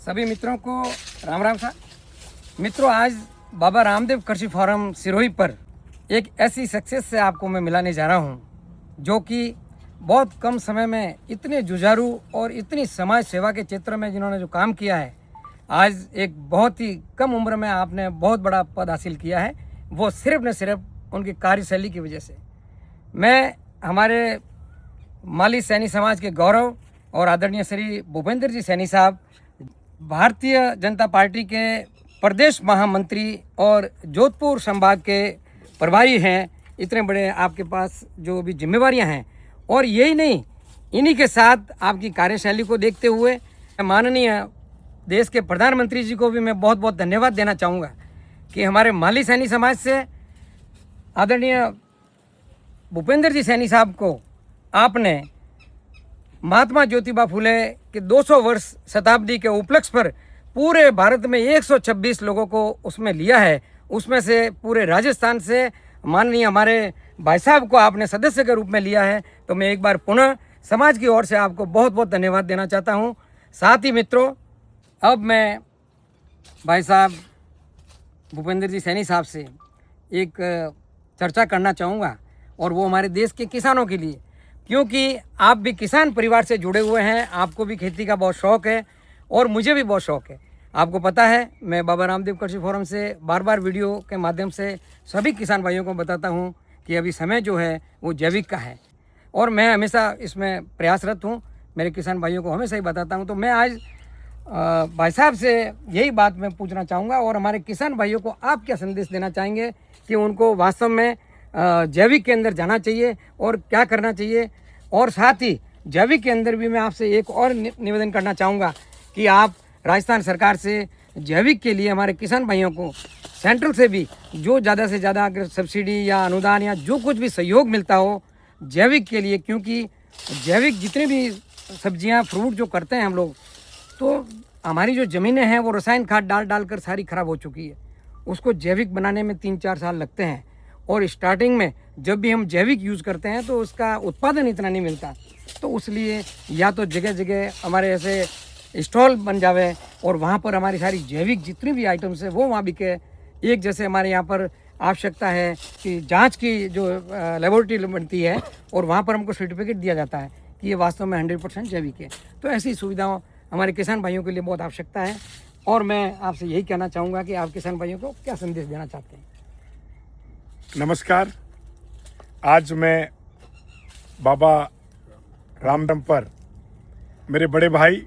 सभी मित्रों को राम राम सा। मित्रों, आज बाबा रामदेव कृषि फार्म सिरोही पर एक ऐसी सक्सेस से आपको मैं मिलाने जा रहा हूं, जो कि बहुत कम समय में इतने जुझारू और इतनी समाज सेवा के क्षेत्र में जिन्होंने जो काम किया है, आज एक बहुत ही कम उम्र में आपने बहुत बड़ा पद हासिल किया है, वो सिर्फ न सिर्फ उनकी कार्यशैली की वजह से। मैं हमारे माली सैनी समाज के गौरव और आदरणीय श्री भूपेंद्र जी सैनी साहब, भारतीय जनता पार्टी के प्रदेश महामंत्री और जोधपुर संभाग के प्रभारी हैं। इतने बड़े आपके पास जो भी जिम्मेवारियां हैं, और यही नहीं, इन्हीं के साथ आपकी कार्यशैली को देखते हुए माननीय देश के प्रधानमंत्री जी को भी मैं बहुत बहुत धन्यवाद देना चाहूँगा कि हमारे माली सैनी समाज से आदरणीय भूपेंद्र जी सैनी साहब को आपने महात्मा ज्योतिबा फुले के 200 वर्ष शताब्दी के उपलक्ष्य पर पूरे भारत में 126 लोगों को उसमें लिया है। उसमें से पूरे राजस्थान से माननीय हमारे भाई साहब को आपने सदस्य के रूप में लिया है। तो मैं एक बार पुनः समाज की ओर से आपको बहुत बहुत धन्यवाद देना चाहता हूं। साथ ही मित्रों, अब मैं भाई साहब भूपेंद्र जी सैनी साहब से एक चर्चा करना चाहूँगा, और वो हमारे देश के किसानों के लिए, क्योंकि आप भी किसान परिवार से जुड़े हुए हैं, आपको भी खेती का बहुत शौक़ है और मुझे भी बहुत शौक़ है। आपको पता है, मैं बाबा रामदेव कृषि फार्म से बार बार वीडियो के माध्यम से सभी किसान भाइयों को बताता हूं कि अभी समय जो है वो जैविक का है, और मैं हमेशा इसमें प्रयासरत हूं। मेरे किसान भाइयों को हमेशा ही बताता हूं। तो मैं आज भाई साहब से यही बात मैं पूछना चाहूँगा, और हमारे किसान भाइयों को आप क्या संदेश देना चाहेंगे कि उनको वास्तव में जैविक के अंदर जाना चाहिए और क्या करना चाहिए। और साथ ही जैविक के अंदर भी मैं आपसे एक और निवेदन करना चाहूँगा कि आप राजस्थान सरकार से जैविक के लिए हमारे किसान भाइयों को सेंट्रल से भी जो ज़्यादा से ज़्यादा अगर सब्सिडी या अनुदान या जो कुछ भी सहयोग मिलता हो जैविक के लिए, क्योंकि जैविक जितने भी सब्जियां फ्रूट जो करते हैं हम लोग, तो हमारी जो ज़मीनें हैं वो रसायन खाद डाल कर सारी ख़राब हो चुकी है। उसको जैविक बनाने में 3-4 साल लगते हैं, और स्टार्टिंग में जब भी हम जैविक यूज़ करते हैं तो उसका उत्पादन इतना नहीं मिलता। तो उसलिए या तो जगह जगह हमारे ऐसे स्टॉल बन जावे और वहाँ पर हमारी सारी जैविक जितनी भी आइटम्स है वो वहाँ बिके। एक जैसे हमारे यहाँ पर आवश्यकता है कि जांच की जो लेबोरेटरी बनती है, और वहाँ पर हमको सर्टिफिकेट दिया जाता है कि ये वास्तव में 100% जैविक है। तो ऐसी सुविधाओं हमारे किसान भाइयों के लिए बहुत आवश्यकता है, और मैं आपसे यही कहना चाहूँगा कि आप किसान भाइयों को क्या संदेश देना चाहते हैं। नमस्कार। आज मैं बाबा रामदेव पर मेरे बड़े भाई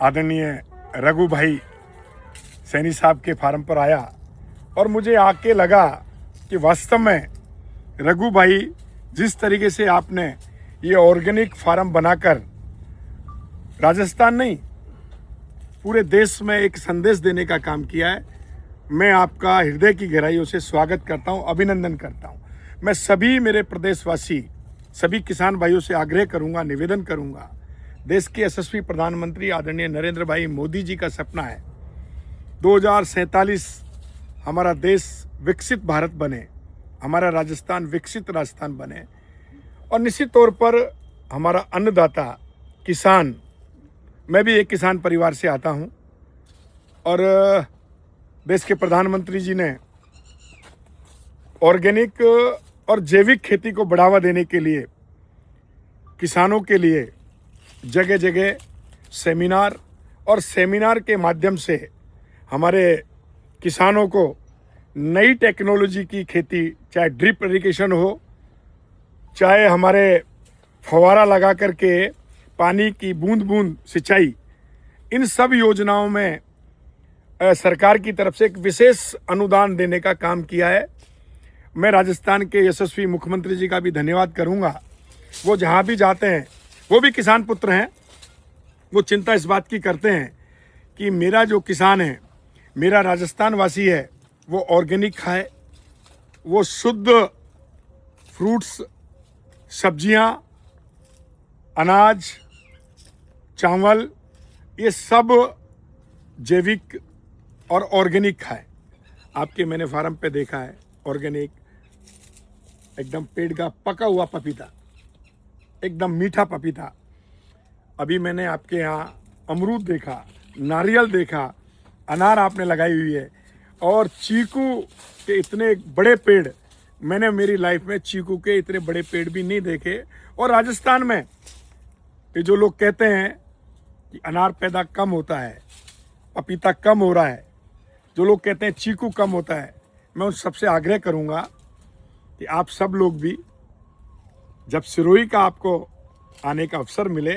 आदरणीय रघु भाई सैनी साहब के फार्म पर आया, और मुझे आके लगा कि वास्तव में रघु भाई जिस तरीके से आपने ये ऑर्गेनिक फार्म बनाकर राजस्थान नहीं पूरे देश में एक संदेश देने का काम किया है, मैं आपका हृदय की गहराइयों से स्वागत करता हूं, अभिनंदन करता हूं। मैं सभी मेरे प्रदेशवासी, सभी किसान भाइयों से आग्रह करूंगा, निवेदन करूंगा, देश के यशस्वी प्रधानमंत्री आदरणीय नरेंद्र भाई मोदी जी का सपना है 2047 हमारा देश विकसित भारत बने, हमारा राजस्थान विकसित राजस्थान बने, और निश्चित तौर पर हमारा अन्नदाता किसान, मैं भी एक किसान परिवार से आता हूं, और देश के प्रधानमंत्री जी ने ऑर्गेनिक और जैविक खेती को बढ़ावा देने के लिए किसानों के लिए जगह जगह सेमिनार, और सेमिनार के माध्यम से हमारे किसानों को नई टेक्नोलॉजी की खेती, चाहे ड्रिप इरिगेशन हो, चाहे हमारे फव्वारा लगा करके पानी की बूंद बूंद सिंचाई, इन सब योजनाओं में सरकार की तरफ से एक विशेष अनुदान देने का काम किया है। मैं राजस्थान के यशस्वी मुख्यमंत्री जी का भी धन्यवाद करूंगा। वो जहां भी जाते हैं, वो भी किसान पुत्र हैं, वो चिंता इस बात की करते हैं कि मेरा जो किसान है, मेरा राजस्थान वासी है, वो ऑर्गेनिक खाए, वो शुद्ध फ्रूट्स, सब्जियां, अनाज, चावल, ये सब जैविक और ऑर्गेनिक खाए। आपके मैंने फार्म पे देखा है ऑर्गेनिक, एकदम पेड़ का पका हुआ पपीता, एकदम मीठा पपीता। अभी मैंने आपके यहाँ अमरूद देखा, नारियल देखा, अनार आपने लगाई हुई है, और चीकू के इतने बड़े पेड़ मैंने मेरी लाइफ में चीकू के इतने बड़े पेड़ भी नहीं देखे। और राजस्थान में ये जो लोग कहते हैं कि अनार पैदा कम होता है, पपीता कम हो रहा है, जो लोग कहते हैं चीकू कम होता है, मैं उन सबसे आग्रह करूंगा कि आप सब लोग भी जब सिरोही का आपको आने का अवसर मिले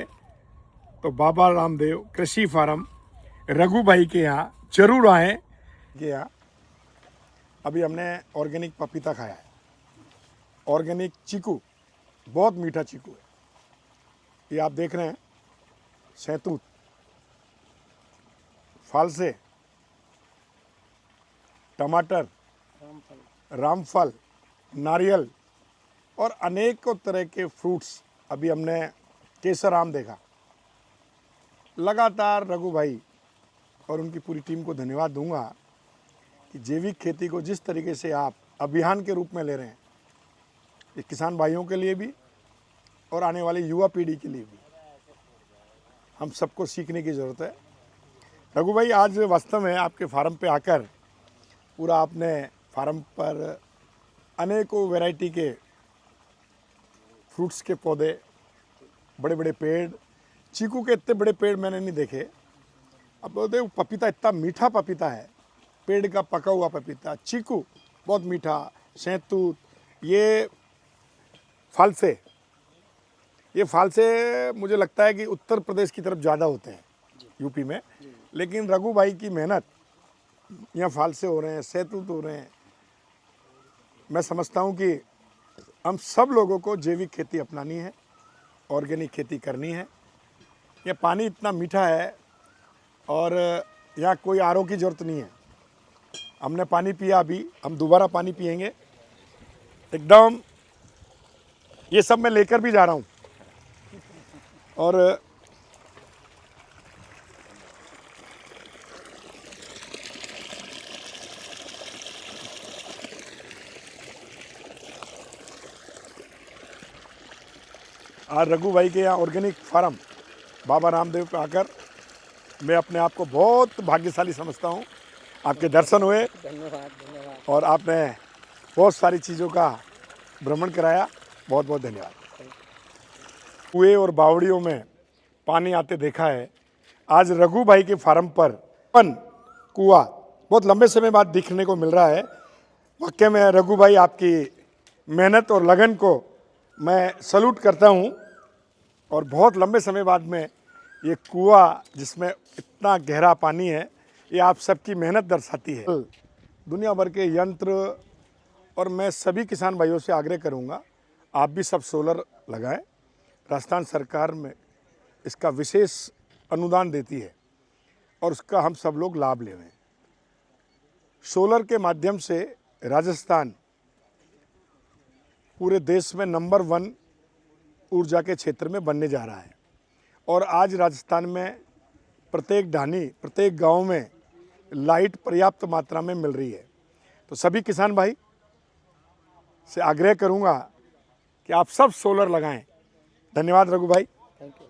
तो बाबा रामदेव कृषि फार्म रघु भाई के यहाँ जरूर आएँ। के यहाँ अभी हमने ऑर्गेनिक पपीता खाया है, ऑर्गेनिक चीकू, बहुत मीठा चीकू है। ये आप देख रहे हैं सैतूत, फालसे, टमाटर, रामफल, नारियल और अनेकों तरह के फ्रूट्स। अभी हमने केसर आम देखा। लगातार रघु भाई और उनकी पूरी टीम को धन्यवाद दूंगा कि जैविक खेती को जिस तरीके से आप अभियान के रूप में ले रहे हैं, ये किसान भाइयों के लिए भी और आने वाली युवा पीढ़ी के लिए भी हम सबको सीखने की ज़रूरत है। रघु भाई, आज वास्तव में आपके फार्म पे आकर पूरा आपने फार्म पर अनेकों वैरायटी के फ्रूट्स के पौधे, बड़े बड़े पेड़, चीकू के इतने बड़े पेड़ मैंने नहीं देखे। अब देखो पपीता, इतना मीठा पपीता है, पेड़ का पका हुआ पपीता, चीकू बहुत मीठा, सैतूत, ये फालसे, ये फालसे मुझे लगता है कि उत्तर प्रदेश की तरफ ज़्यादा होते हैं, यूपी में। लेकिन रघु भाई की मेहनत, यहाँ फालसे हो रहे हैं, सैतूत हो रहे हैं। मैं समझता हूँ कि हम सब लोगों को जैविक खेती अपनानी है, ऑर्गेनिक खेती करनी है। ये पानी इतना मीठा है और यहाँ कोई आरओ की ज़रूरत नहीं है। हमने पानी पिया, अभी हम दोबारा पानी पिएंगे एकदम। ये सब मैं लेकर भी जा रहा हूँ। और आज रघु भाई के यहाँ ऑर्गेनिक फार्म बाबा रामदेव पे आकर मैं अपने आप को बहुत भाग्यशाली समझता हूँ। आपके दर्शन हुए, धन्यवाद। और आपने बहुत सारी चीज़ों का भ्रमण कराया। बहुत बहुत धन्यवाद। कुएं और बावड़ियों में पानी आते देखा है, आज रघु भाई के फार्म पर कुआं बहुत लंबे समय बाद दिखने को मिल रहा है। वाकई में रघु भाई, आपकी मेहनत और लगन को मैं सैल्यूट करता हूं। और बहुत लंबे समय बाद में ये कुआं जिसमें इतना गहरा पानी है, ये आप सबकी मेहनत दर्शाती है। दुनिया भर के यंत्र, और मैं सभी किसान भाइयों से आग्रह करूंगा, आप भी सब सोलर लगाएं। राजस्थान सरकार में इसका विशेष अनुदान देती है और उसका हम सब लोग लाभ ले रहे हैं। सोलर के माध्यम से राजस्थान पूरे देश में नंबर 1 ऊर्जा के क्षेत्र में बनने जा रहा है। और आज राजस्थान में प्रत्येक ढानी, प्रत्येक गांव में लाइट पर्याप्त मात्रा में मिल रही है। तो सभी किसान भाई से आग्रह करूंगा कि आप सब सोलर लगाएं। धन्यवाद रघु भाई। Thank you.